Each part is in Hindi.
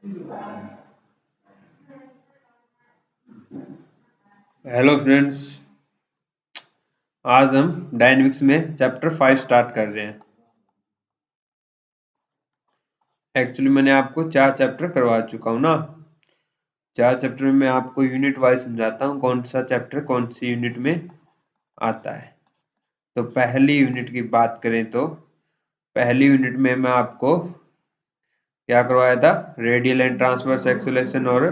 हेलो फ्रेंड्स, आज हम डायनेमिक्स में चैप्टर 5 स्टार्ट कर रहे हैं। एक्चुअली मैंने आपको 4 चैप्टर करवा चुका हूँ ना। 4 चैप्टर में मैं आपको यूनिट वाइज समझाता हूँ कौन सा चैप्टर कौन सी यूनिट में आता है। तो पहली यूनिट की बात करें तो पहली यूनिट में मैं आपको क्या करवाया था, रेडियल एंड ट्रांसवर्स एक्सेलरेशन और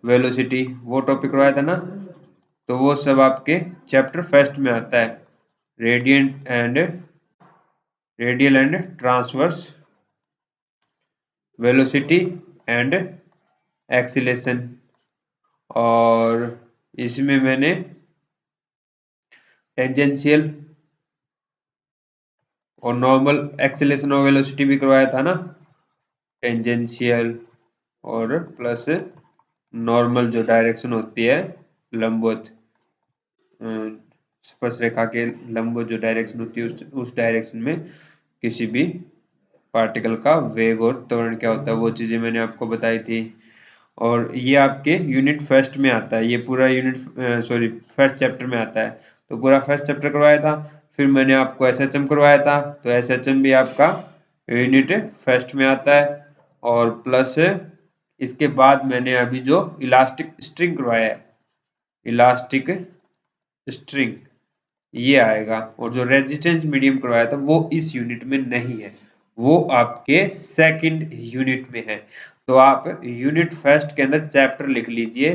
वेलोसिटी, वो टॉपिक करवाया था ना। तो वो सब आपके चैप्टर फर्स्ट में आता है, radial and transverse velocity and acceleration. और इसमें मैंने टेंजेंशियल और नॉर्मल एक्सीलेशन और वेलोसिटी भी करवाया था ना। टेंजेंशियल और प्लस नॉर्मल जो डायरेक्शन होती है, लंबवत स्पर्श रेखा के लंबवत जो डायरेक्शन होती है, उस डायरेक्शन में किसी भी पार्टिकल का वेग और त्वरण क्या होता है, वो चीजें मैंने आपको बताई थी। और ये आपके यूनिट फर्स्ट में आता है, ये पूरा फर्स्ट चैप्टर में आता है। तो पूरा फर्स्ट चैप्टर करवाया था, फिर मैंने आपको एसएचएम करवाया था, तो एसएचएम भी आपका यूनिट फर्स्ट में आता है। और प्लस इसके बाद मैंने अभी जो इलास्टिक स्ट्रिंग करवाया है, इलास्टिक स्ट्रिंग, ये आएगा। और जो रेजिस्टेंस मीडियम करवाया था वो इस यूनिट में नहीं है, वो आपके सेकंड यूनिट में है। तो आप यूनिट फर्स्ट के अंदर चैप्टर लिख लीजिए,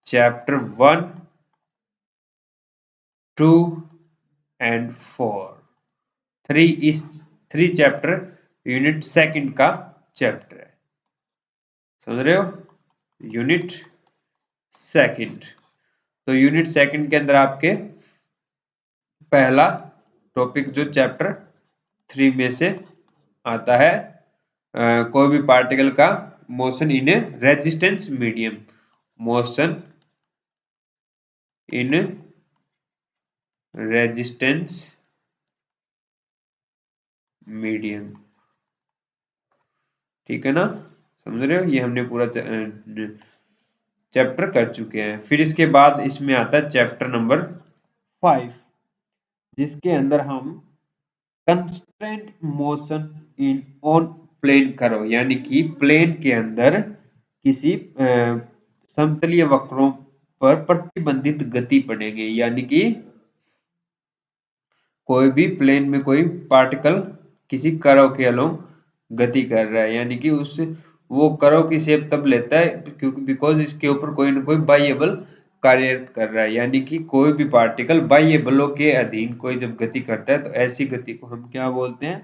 chapter 1, 2 and 4। 3 chapter unit second का चैप्टर है, समझ रहे हो, यूनिट सेकंड। तो यूनिट सेकंड के अंदर आपके पहला टॉपिक जो चैप्टर 3 में से आता है, कोई भी पार्टिकल का motion in A resistance medium, motion in resistance medium. ठीक है ना, समझ रहे हो, ये हमने पूरा चैप्टर कर चुके हैं। फिर इसके बाद इसमें आता है चैप्टर नंबर 5, जिसके अंदर हम constraint motion in on plane करो, यानी कि प्लेन के अंदर किसी समतलीय वक्रों पर प्रतिबंधित गति पड़ेगी। यानी कि कोई भी प्लेन में कोई पार्टिकल किसी कर्व के अलोंग गति कर रहा है, यानी कि उस वो कर्व की शेप तब लेता है क्योंकि बिकॉज इसके ऊपर कोई ना कोई बाह्य बल कार्यरत कर रहा है। यानी कि कोई भी पार्टिकल बाह्य बलों के अधीन कोई जब गति करता है तो ऐसी गति को हम क्या बोलते हैं,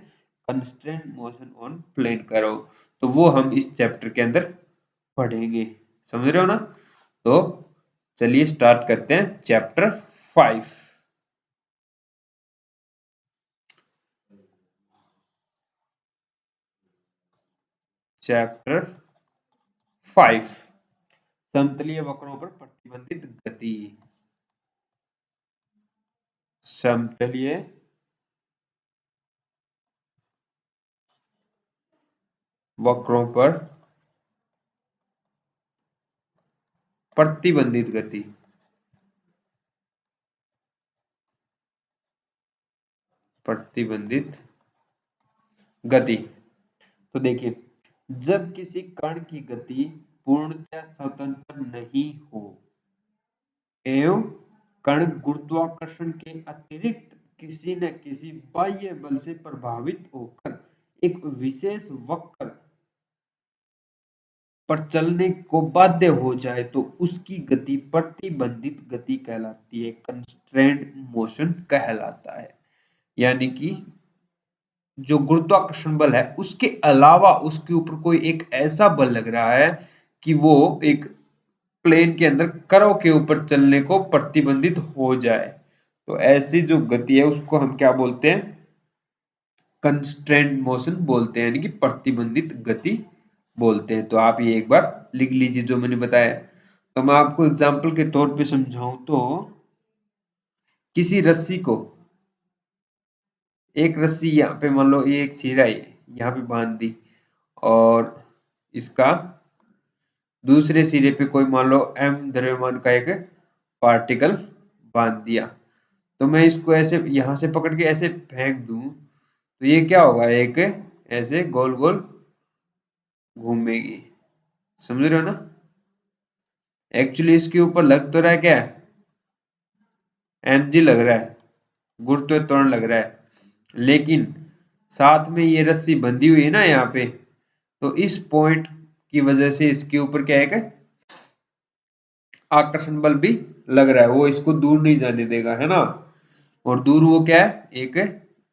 constraint motion on plane curve. तो वो हम इस चैप्टर के अंदर पढ़ेंगे, समझ रहे हो ना। तो चलिए स्टार्ट करते हैं चैप्टर 5। चैप्टर 5, समतलीय वक्रों पर प्रतिबंधित गति। समतलीय वक्रों पर प्रतिबंधित गति। प्रतिबंधित गति। तो देखिए, जब किसी कण की गति पूर्णतः स्वतंत्र नहीं हो एवं कण गुरुत्वाकर्षण के अतिरिक्त किसी न किसी बाह्य बल से प्रभावित होकर एक विशेष वक्र पर चलने को बाध्य हो जाए तो उसकी गति प्रतिबंधित गति कहलाती है, कंस्ट्रेंट मोशन कहलाता है। यानी कि जो गुरुत्वाकर्षण बल है उसके अलावा उसके ऊपर कोई एक ऐसा बल लग रहा है कि वो एक प्लेन के अंदर कर्व के ऊपर चलने को प्रतिबंधित हो जाए, तो ऐसी जो गति है उसको हम क्या बोलते हैं, कंस्ट्रेंट मोशन बोलते हैं, यानी कि प्रतिबंधित गति बोलते हैं। तो आप ये एक बार लिख लीजिए जो मैंने बताया। तो मैं आपको एग्जांपल के तौर पे समझाऊं तो किसी रस्सी को, एक रस्सी यहाँ पे मान लो ये एक सिरा है, यहाँ पे बांध दी और इसका दूसरे सिरे पे कोई मान लो m द्रव्यमान का एक पार्टिकल बांध दिया, तो मैं इसको ऐसे यहां से पकड़ के ऐसे फेंक दूं तो ये क्या होगा, एक ऐसे गोल गोल घूमेगी। समझ रहे हो ना? एक्चुअली इसके ऊपर लग तो रहा है क्या, mg लग रहा है, गुरुत्व त्वरण लग रहा है, लेकिन साथ में ये रस्सी बंधी हुई है ना यहाँ पे, तो इस पॉइंट की वजह से इसके ऊपर क्या है, आकर्षण बल भी लग रहा है, वो इसको दूर नहीं जाने देगा, है ना। और दूर वो क्या है, एक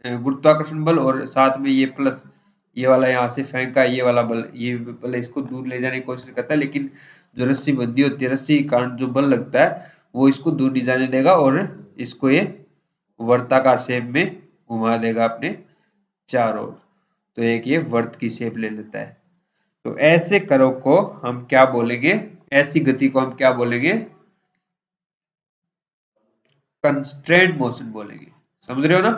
गुरुत्वाकर्षण बल, और साथ में ये प्लस ये वाला यहाँ से फेंका ये वाला बल, ये बल इसको दूर ले जाने की कोशिश करता है, लेकिन जो रस्सी बंधी होती है, रस्सी के कारण जो बल लगता है वो इसको दूर नहीं जाने देगा और इसको ये वर्ताकार शेप में घुमा देगा अपने चारों ओर। तो एक ये वर्त की शेप ले लेता है। तो ऐसे करो को हम क्या बोलेंगे, ऐसी गति को हम क्या बोलेंगे, कंस्ट्रेंट मोशन बोलेंगे। समझ रहे हो ना?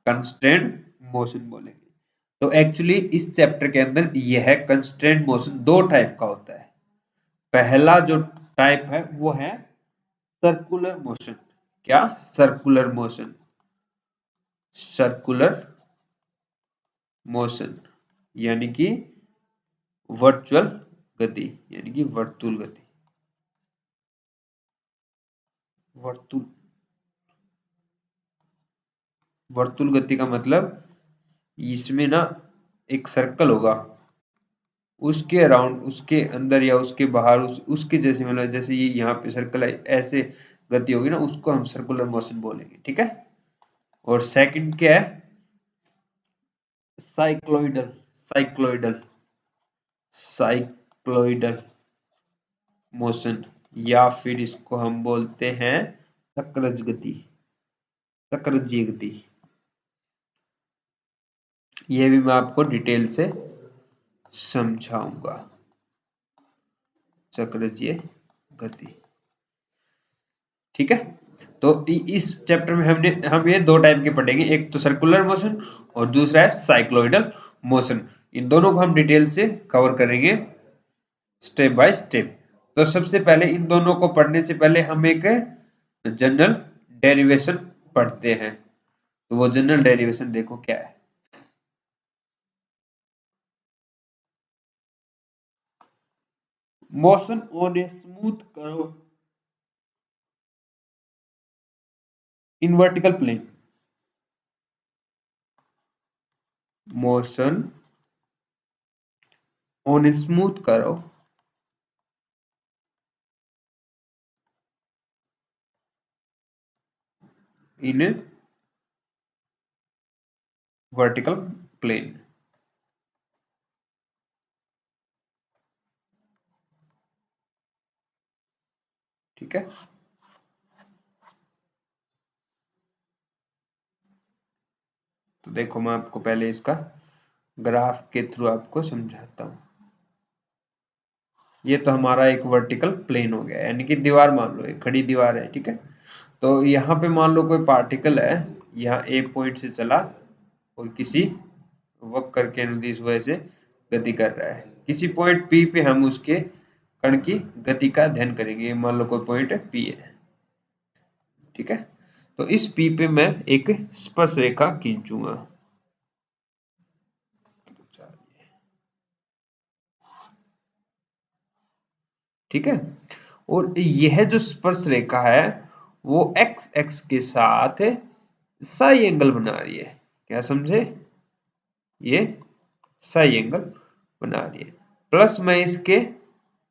कंस्ट्रेंट मोशन बोलेंगे। तो एक्चुअली इस चैप्टर के अंदर यह है कंस्ट्रेंट मोशन दो टाइप का होता है। पहला जो टाइप है वो है सर्कुलर मोशन। क्या? Circular motion. सर्कुलर मोशन यानी कि वर्चुअल गति, यानी कि वर्तुल गति। वर्तुल वर्तुल गति का मतलब इसमें ना एक सर्कल होगा, उसके अराउंड, उसके अंदर या उसके बाहर, उसके जैसे, मतलब जैसे ये यहाँ पे सर्कल है, ऐसे गति होगी ना, उसको हम सर्कुलर मोशन बोलेंगे। ठीक है। और सेकंड क्या है, साइक्लोइडल। साइक्लोइडल साइक्लोइडल मोशन, या फिर इसको हम बोलते हैं चक्रज गति, चक्रजीय गति। ये भी मैं आपको डिटेल से समझाऊंगा। चक्रजीय गति। ठीक है। तो इस चैप्टर में हम ये दो टाइप के पढ़ेंगे, एक तो सर्कुलर मोशन और दूसरा है साइक्लोइडल मोशन। इन दोनों को हम डिटेल से कवर करेंगे स्टेप बाय स्टेप। तो सबसे पहले इन दोनों को पढ़ने से पहले हम एक जनरल डेरिवेशन पढ़ते हैं। तो वो जनरल डेरिवेशन देखो क्या है। Motion on a smooth curve in vertical plane. Motion on a smooth curve in vertical plane. ठीक है। तो देखो मैं आपको पहले इसका ग्राफ के थ्रू आपको समझाता हूँ। ये तो हमारा एक वर्टिकल प्लेन हो गया, यानी कि दीवार, मान लो एक खड़ी दीवार है। ठीक है। तो यहाँ पे मान लो कोई पार्टिकल है, यहाँ ए पॉइंट से चला और किसी वक्र के अनुदिश इस वजह से गति कर रहा है। किसी पॉइंट पी पे हम उसके कण की गति का अध्ययन करेंगे। मान लो कोई पॉइंट पी है। ठीक है। तो इस पी पे मैं एक स्पर्श रेखा खींचूंगा। ठीक है। और यह जो स्पर्श रेखा है वो एक्स एक्स के साथ साई एंगल बना रही है। क्या समझे? ये साई एंगल बना रही है। प्लस मैं इसके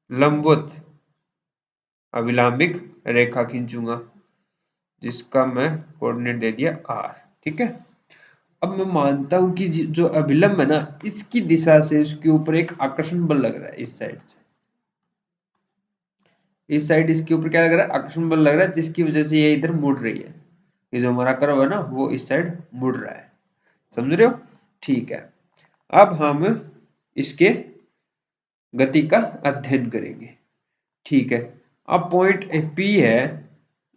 लंबवत अभिलंबिक रेखा खींचूंगा, जिसका मैं कोऑर्डिनेट दे दिया r। ठीक है। अब मैं मानता हूं कि जो अभिलंब है ना, इसकी दिशा से उसके ऊपर एक आकर्षण बल लग रहा है। इस साइड से, इस साइड इसके ऊपर क्या लग रहा है, आकर्षण बल लग रहा है, जिसकी वजह से ये इधर मुड़ रही है। ये जो हमारा कर्व है ना, वो इस साइड मुड़ रहा है। समझ रहे हो? ठीक है। अब हम इसके गति का अध्ययन करेंगे। ठीक है। अब पॉइंट पी है,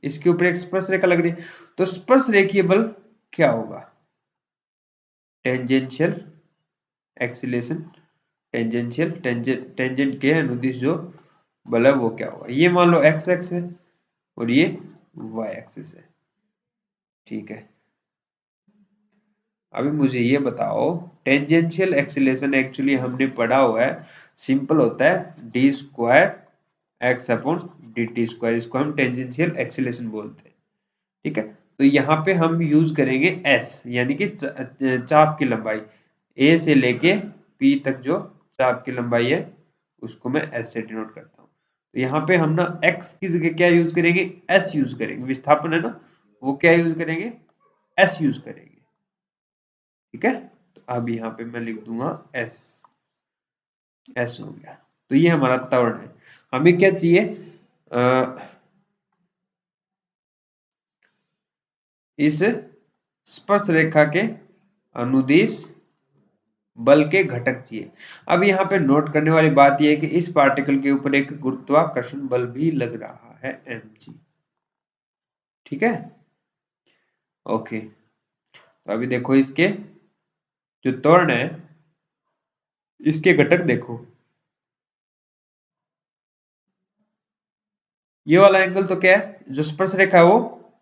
इसके ऊपर एक स्पर्श रेखा लग रही है, तो स्पर्श रेखीय बल क्या होगा? टेंजेंशियल एक्सीलेशन, टेंजेंशियल, टेंजेंट के अनुदिश जो मतलब वो क्या होगा, ये मान लो एक्स एक्स है और ये वाई एक्सिस है, ठीक है। अभी मुझे ये बताओ, टेंजेंशियल एक्सीलरेशन एक्चुअली हमने पढ़ा हुआ है, सिंपल होता है D square x upon d t square, इसको हम टेंजेंशियल एक्सीलरेशन बोलते हैं, ठीक है। तो यहाँ पे हम यूज करेंगे एस, यानी कि चाप की लंबाई, ए से लेके पी तक जो चाप की लंबाई है उसको मैं एस से डिनोट करता हूँ। तो यहाँ पे हम ना एक्स की जगह क्या यूज करेंगे, एस यूज करेंगे, विस्थापन है ना, वो क्या यूज करेंगे, एस यूज करेंगे, ठीक है। तो अब यहाँ पे मैं लिख दूंगा एस, एस हो गया। तो ये हमारा त्वरण है। हमें क्या चाहिए, इस स्पर्श रेखा के अनुदिश बल के घटक चाहिए। अब यहाँ पे नोट करने वाली बात यह है कि इस पार्टिकल के ऊपर एक गुरुत्वाकर्षण बल भी लग रहा है mg, ठीक है। ओके, तो अभी देखो इसके जो त्वरण है, इसके घटक देखो, ये वाला एंगल तो क्या है, जो स्पर्श रेखा है वो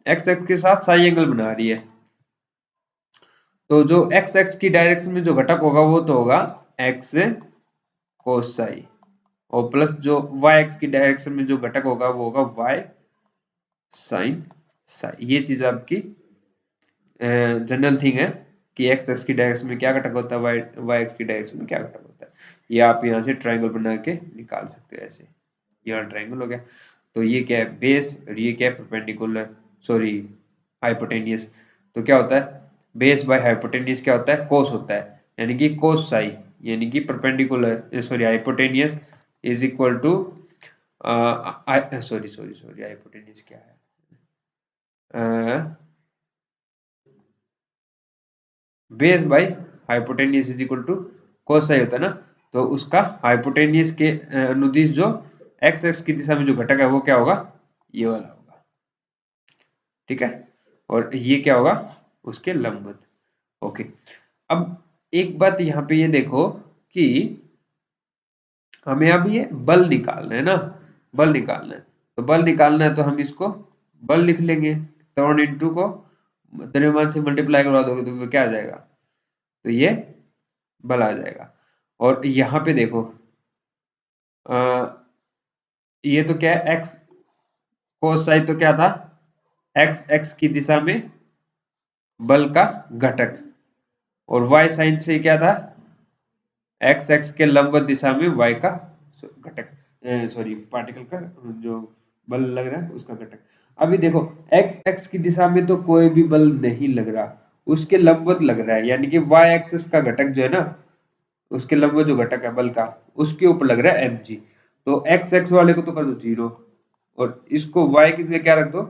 एक्स एक्स के साथ साई एंगल बना रही है, तो जो एक्स एक्स की डायरेक्शन में जो घटक होगा वो तो होगा एक्स कोस साई, और प्लस जो वाई एक्स की डायरेक्शन में जो घटक होगा वो होगा वाई साइन साई। ये चीज आपकी जनरल थिंग है कि एक्स एक्स की डायरेक्शन में क्या घटक होता है, वाई वाई एक्स की डायरेक्शन में क्या घटक होता है। ये आप यहाँ से ट्रायंगल बना के निकाल सकते हैं ऐसे, यहाँ ट्रायंगल हो गया। तो ये क्या है, बेस, और ये क्या है, परपेंडिकुलर, सॉरी हाइपोटेनियस। तो क्या होता है, बेस बाय हाइपोटेनियस क्या होता है, कोस होता है, यानी कि कोस साई, यानी कि perpendicular sorry hypotenuse is equal to sorry sorry sorry hypotenuse क्या है, base by hypotenuse is equal to cos psi होता है ना, तो उसका हाइपोटेनियस के अनुदिश जो एक्स एक्स की दिशा में जो घटक है वो क्या होगा, ये वाला होगा, ठीक है। और ये क्या होगा, उसके लंबवत। ओके, अब एक बात यहाँ पे ये देखो कि हमें अब ये बल निकालना है ना, बल निकालना है, तो बल निकालना है तो हम इसको बल लिख लेंगे, त्वरण इंटू को द्रव्यमान से मल्टीप्लाई करवा दोगे तो क्या आ जाएगा, तो ये बल आ जाएगा। और यहाँ पे देखो आ, ये तो क्या है, एक्स कोस साई तो क्या था, एक्स एक्स की दिशा में बल का घटक, और वाई साइन से क्या था, एक्स एक्स के लंबवत दिशा में वाई का घटक, सॉरी पार्टिकल का जो बल लग रहा है उसका घटक। अभी देखो एक्स एक्स की दिशा में तो कोई भी बल नहीं लग रहा, उसके लंबवत लग रहा है, यानी कि वाई एक्सिस का घटक जो है ना, उसके लंबवत जो घटक है बल का, उसके ऊपर लग रहा है mg। तो एक्स एक्स वाले को तो कर दो जीरो, और इसको y की जगह क्या रख दो,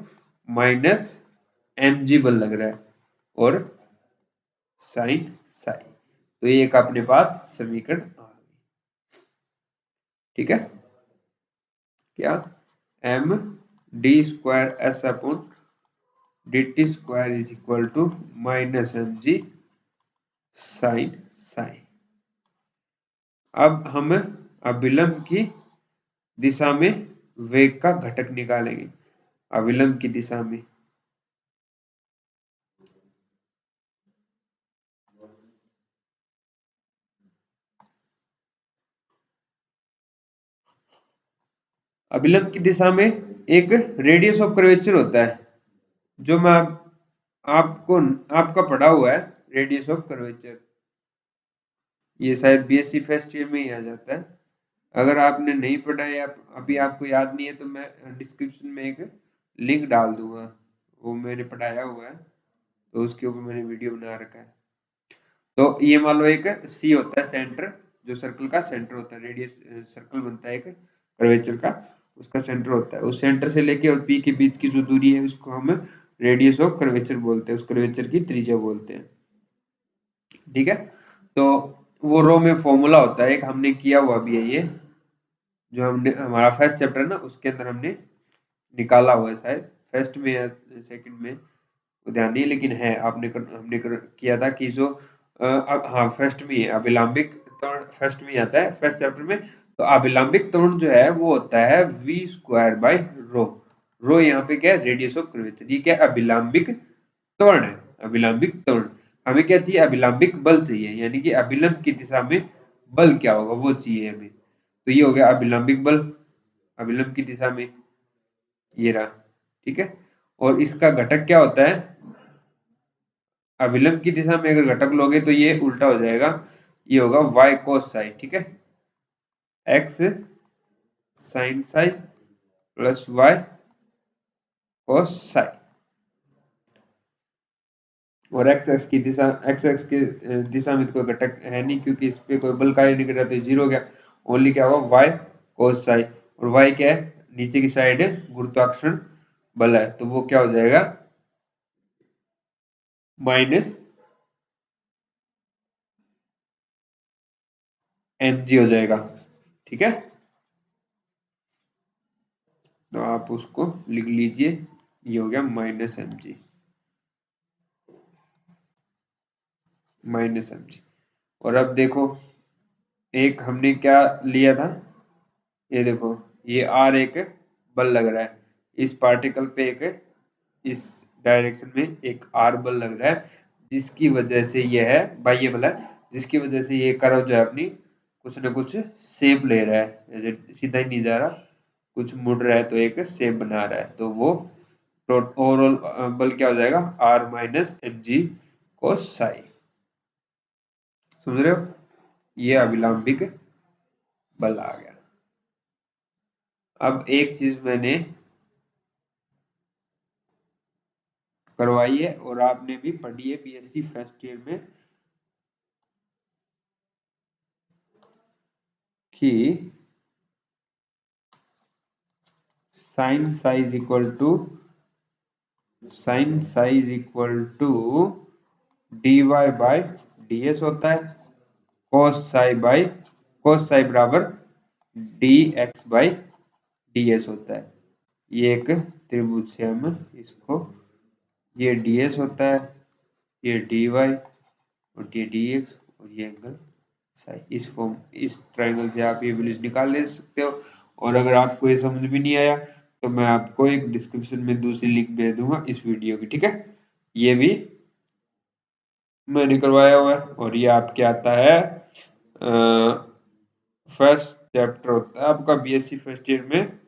माइनस mg बल लग रहा है, और साइन साई। तो ये एक अपने पास समीकरण आ गई, ठीक है। क्या, m d square s upon d t square is equal to minus mg sine psi. अब हम अभिलंब की दिशा में वेग का घटक निकालेंगे, अभिलंब की दिशा में, अभिलंब की दिशा में एक रेडियस ऑफ कर्वेचर होता है, जो मैं आपको आपका पढ़ा हुआ है, रेडियस ऑफ कर्वेचर, ये शायद बीएससी फर्स्ट ईयर में ही आ जाता है। अगर आपने नहीं पढ़ा है या अभी आपको याद नहीं है तो मैं डिस्क्रिप्शन में एक लिंक डाल दूंगा, वो मैंने पढ़ाया हुआ है, तो उसके ऊपर मैंने वीडियो बना रखा है। तो ये मान लो एक सी होता है सेंटर, जो सर्कल का सेंटर होता है, रेडियस सर्कल बनता है एक कर्वेचर का, उसका सेंटर होता है, उस सेंटर से लेके और पी के बीच की जो दूरी है उसको हम रेडियस ऑफ कर्वेचर बोलते हैं, उस कर्वेचर की त्रिज्या बोलते हैं, ठीक है। तो वो रो में फॉर्मूला होता है एक, हमने किया हुआ भी है ये, जो हमने हमारा फर्स्ट चैप्टर है ना उसके अंदर हमने निकाला हुआ है, शायद फर्स्ट में या सेकंड में, ध्यान नहीं, लेकिन है आपने किया था कि जो अब हाँ फर्स्ट में है, अभिलंबिक त्वरण फर्स्ट में आता है फर्स्ट चैप्टर में। तो अभिलंबिक त्वरण जो है वो होता है v स्क्वायर बाय रो। रो यहाँ पे क्या है, रेडियस ऑफ कर्वेचर। ये क्या अभिलंबिक त्वरण है, अभिलंबिक त्वरण। हमें क्या चाहिए, अभिलंबिक बल चाहिए, यानी कि अभिलंब की दिशा में बल क्या होगा वो चाहिए हमें। तो ये हो गया अभिलंबिक बल, अभिलंब की दिशा में, ये रहा, ठीक है। और इसका घटक क्या होता है, अभिलंब की दिशा में अगर घटक लोगे तो ये उल्टा हो जाएगा, ये होगा y cos साई, ठीक है, x sin Sai plus y cos Sai. और x की दिशा, x की दिशा में तो कोई घटक है नहीं, क्योंकि इस पे कोई बल कार्य नहीं कर रहा, तो जीरो हो गया। ओनली क्या होगा, y cos साई, और y क्या है, नीचे की साइड गुरुत्वाकर्षण बल है, तो वो क्या हो जाएगा, माइनस mg हो जाएगा, ठीक है। तो आप उसको लिख लीजिए, ये हो गया माइनस mg, माइनस mg। और अब देखो, एक हमने क्या लिया था, ये देखो, ये r एक बल लग रहा है इस पार्टिकल पे, एक इस डायरेक्शन में एक r बल लग रहा है, जिसकी वजह से ये है बाह्य बल है, जिसकी वजह से ये कर्व जो है अपनी कुछ ना कुछ शेप ले रहा है, सीधा ही नहीं जा रहा, कुछ मुड़ रहा है, तो एक शेप बना रहा है, तो वो ओवरऑल बल क्या हो जाएगा, r minus mg cos Sai. समझ रहे हो, ये अभिलंबिक बल आ गया। अब एक चीज मैंने करवाई है और आपने भी पढ़ी है बीएससी फर्स्ट ईयर में, कि sine psi is equal to dy by ds होता है, cos साई बराबर dx बाय ds होता है। ये एक त्रिभुज से हम इसको, ये ds होता है, ये dy और ये dx और ये एंगल साई, इस फॉर्म, इस ट्रायंगल से आप ये वैल्यूज निकाल ले सकते हो। और अगर आपको ये समझ में नहीं आया तो मैं आपको एक डिस्क्रिप्शन में दूसरी लिंक भेज दूंगा इस वीडियो की, ठीक है। ये भी मैंने करवाया हुआ है। और ये आपके आता है फर्स्ट चैप्टर होता है आपका बीएससी फर्स्ट ईयर में,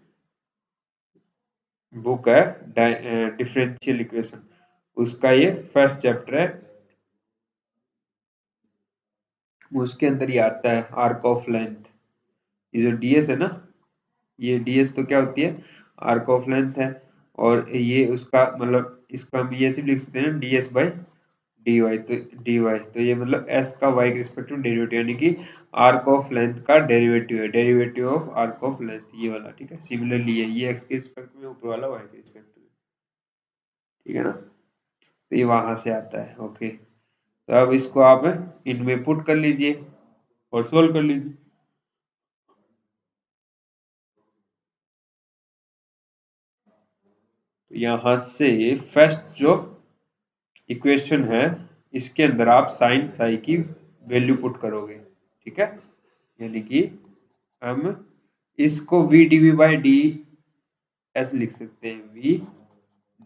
बुक है डिफरेंशियल इक्वेशन, उसका ये फर्स्ट चैप्टर है, उसके अंदर ये आता है आर्क ऑफ लेंथ। ये जो डीएस है ना, ये डीएस तो क्या होती है, आर्क ऑफ लेंथ है, और ये उसका मतलब, इसको हम ये सिर्फ लिख सकते हैं डीएस बाई डी वाई, तो ये मतलब एस का वाई के रिस्पेक्ट में डेरिवेटिव, यानी कि आर्क ऑफ लेंथ का डेरिवेटिव है, derivative of arc of length, ये वाला, ठीक है। सिमिलरली ये एक्स के रिस्पेक्ट में, ऊपर वाला वाई के रिस्पेक्ट में, ठीक है ना। तो ये वहां से आता है, ओके। तो अब इसको आप इनमें पुट कर लीजिए और सोल्व कर लीजिए। तो यहां से फर्स्ट जो इक्वेशन है, इसके अंदर आप साइन साई की वैल्यू पुट करोगे, ठीक है। यानी कि हम इसको v dv by d S लिख सकते हैं, v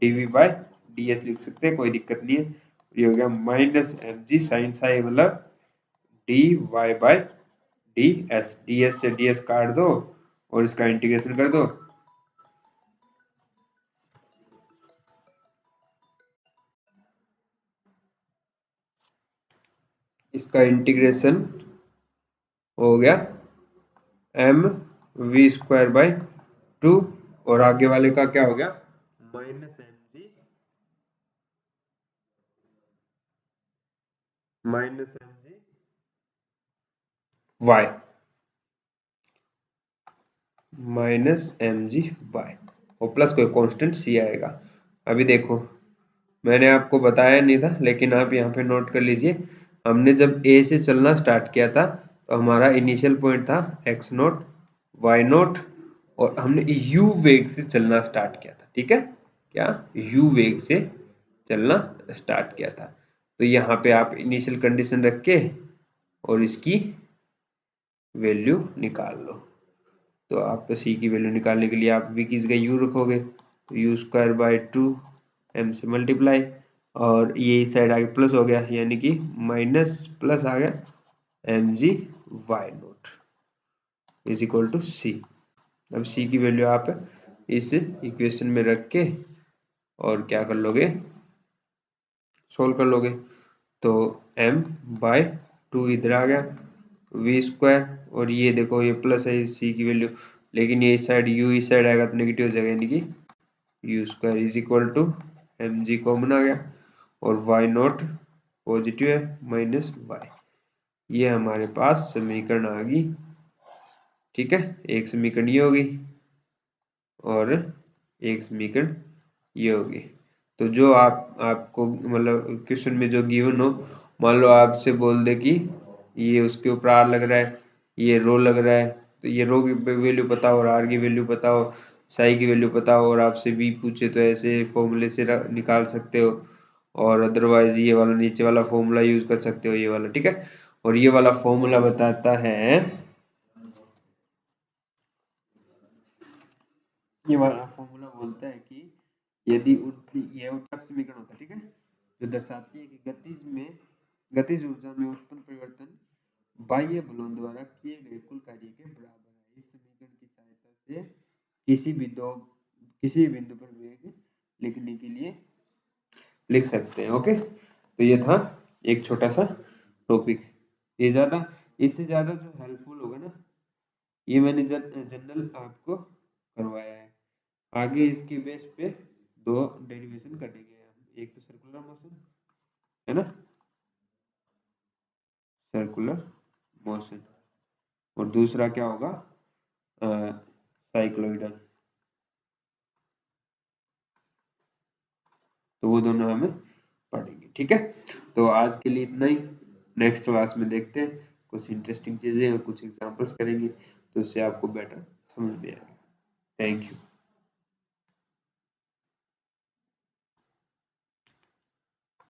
dv by d S लिख सकते हैं, कोई दिक्कत नहीं है। ये हो गया minus m g sine psi, मतलब d y by d s से डी एस काट दो और इसका इंटीग्रेशन कर दो, इसका इंटीग्रेशन हो गया एम वी स्क्वायर बाई 2, और आगे वाले का क्या हो गया, minus m g y, minus m g y, और प्लस कोई कांस्टेंट सी आएगा। अभी देखो, मैंने आपको बताया नहीं था, लेकिन आप यहाँ पे नोट कर लीजिए। हमने जब ए से चलना स्टार्ट किया था, तो हमारा इनिशियल पॉइंट था एक्स नोट, वाई नोट, और हमने यू वेग से चलना स्टार्ट किया था, ठीक है। क्या, यू वेग से चलना स्टार्ट किया था। तो यहाँ पे आप इनिशियल कंडीशन रख के और इसकी वैल्यू निकाल लो, तो आप सी की वैल्यू निकालने के लिए आप v की जगह u रखोगे, तो यू स्क्वायर बाई 2 m से मल्टीप्लाई, और ये इस साइड आगे प्लस हो गया, यानी कि माइनस प्लस आ गया mg y note is equal to सी। अब सी की वैल्यू आप इस इक्वेशन में रख के और क्या कर लोगे, सोल्व कर लोगे। तो m बाय 2 इधर आ गया, वी स्क्वायर, और ये देखो ये प्लस है सी की वैल्यू, लेकिन ये इस साइड u इस साइड आएगा तो नेगेटिव हो जाएगा, यानी कि u square is equal to m g common आ गया, और वाई नॉट पॉजिटिव है माइनस वाई। ये हमारे पास समीकरण आ गई। ठीक है, एक समीकरण ये होगी और एक समीकरण ये होगी। तो जो आपको मतलब क्वेश्चन में जो गिवन हो, मान लो आपसे बोल दे कि ये उसके ऊपर आर लग रहा है, ये रो लग रहा है, तो ये रो की वैल्यू पता हो और आर की वैल्यू पता हो, साई की वैल्यू पता हो, और आपसे बी पूछे तो ऐसे फॉर्मूले से निकाल सकते हो, और अदरवाइज ये वाला नीचे वाला फॉर्मूला यूज कर सकते हो, ये वाला। ठीक है, और ये वाला फॉर्मूला बताता है, ये वाला फॉर्मूला बोलता है कि यदि ये ऊर्जा समीकरण होता है, ठीक है, जो दर्शाती है कि गतिज ऊर्जा में उत्पन्न परिवर्तन बाह्य बलों द्वारा किए गए कुल कार्य के बराबर है। इस समीकरण की सहायता से किसी बिंदु पर वेग लिखने के लिए लिख सकते हैं। ओके, तो ये था एक छोटा सा टॉपिक। ये ज्यादा, इससे ज्यादा जो हेल्पफुल होगा ना, ये मैंने जनरल आपको करवाया है। आगे इसके बेस पे दो डेरिवेशन करेंगे हम, एक तो सर्कुलर मोशन है ना, सर्कुलर मोशन, और दूसरा क्या होगा, साइक्लोइडल। तो वो दोनों हमें पढ़ेंगे। ठीक है, तो आज के लिए इतना ही। नेक्स्ट क्लास में देखते हैं कुछ इंटरेस्टिंग चीजें और कुछ एग्जांपल्स करेंगे, तो उससे आपको बेटर समझ में आएगा। Thank you.